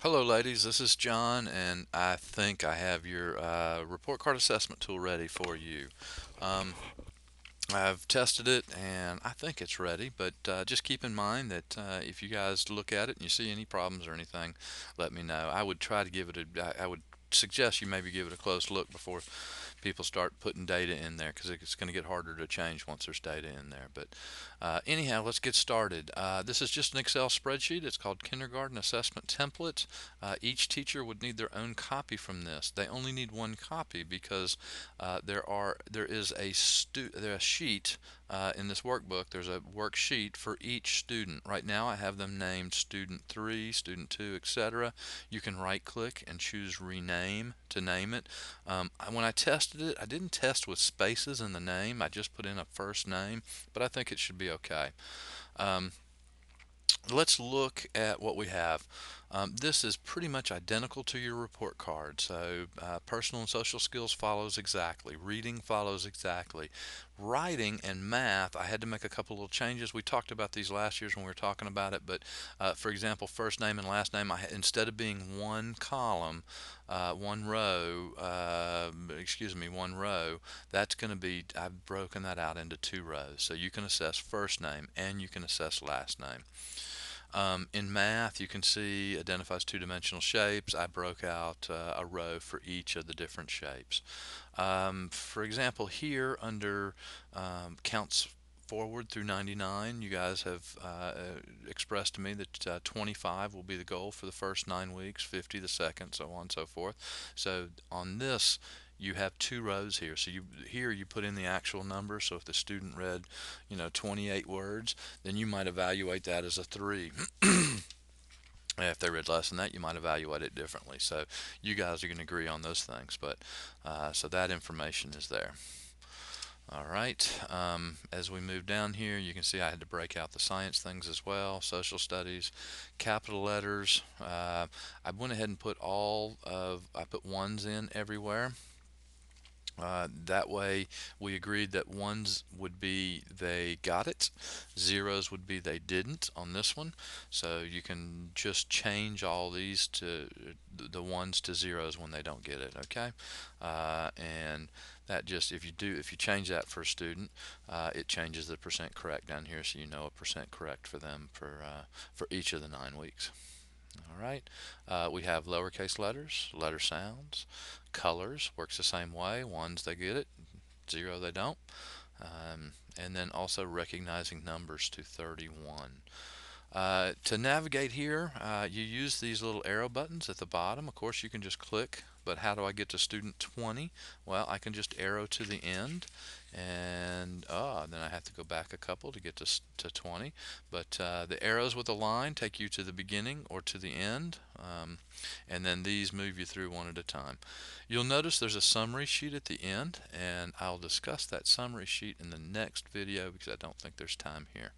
Hello, ladies. This is John, and I think I have your report card assessment tool ready for you. Um, I've tested it, and I think it's ready, but just keep in mind that if you guys look at it and you see any problems or anything, let me know. I would try to give it I would suggest you maybe give it a close look before people start putting data in there because it's going to get harder to change once there's data in there. But anyhow, let's get started. This is just an Excel spreadsheet. It's called Kindergarten Assessment Template. Each teacher would need their own copy from this. They only need one copy because there is a sheet in this workbook. There's a worksheet for each student. Right now, I have them named Student 3, Student 2, etc. You can right click and choose Rename to name it. When I tested it, I didn't test with spaces in the name. I just put in a first name, but I think it should be okay. Um, let's look at what we have. This is pretty much identical to your report card. So personal and social skills follows exactly. Reading follows exactly. Writing and math, I had to make a couple little changes. We talked about these last year when we were talking about it, but for example, first name and last name, instead of being one column, one row, one row, that's going to be, I've broken that out into two rows. So you can assess first name and you can assess last name. In math, you can see identifies two-dimensional shapes. I broke out a row for each of the different shapes. For example, here under counts forward through 99, you guys have expressed to me that 25 will be the goal for the first 9 weeks, 50 the second, so on and so forth. So on this, you have two rows here. So you put in the actual number. So if the student read, 28 words, then you might evaluate that as a 3. If they read less than that, you might evaluate it differently. So you guys are going to agree on those things. But so that information is there. All right. As we move down here, you can see I had to break out the science things as well, social studies, capital letters. I went ahead and I put ones in everywhere. That way, we agreed that ones would be they got it, zeros would be they didn't on this one. So you can just change all these to the ones to zeros when they don't get it. Okay, and that just if you change that for a student, it changes the percent correct down here, so you know a percent correct for them for each of the 9 weeks. All right, we have lowercase letters, letter sounds, colors, works the same way. Ones they get it, zero they don't. And then also recognizing numbers to 31. To navigate here, you use these little arrow buttons at the bottom. Of course, you can just click, but how do I get to student 20? Well, I can just arrow to the end, and then I have to go back a couple to get to 20. But the arrows with a line take you to the beginning or to the end, and then these move you through one at a time. You'll notice there's a summary sheet at the end, and I'll discuss that summary sheet in the next video because I don't think there's time here.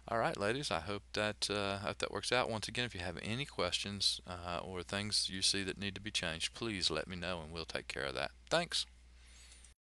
All right, ladies, I hope that works out. Once again, if you have any questions or things you see that need to be changed, please let me know and we'll take care of that. Thanks.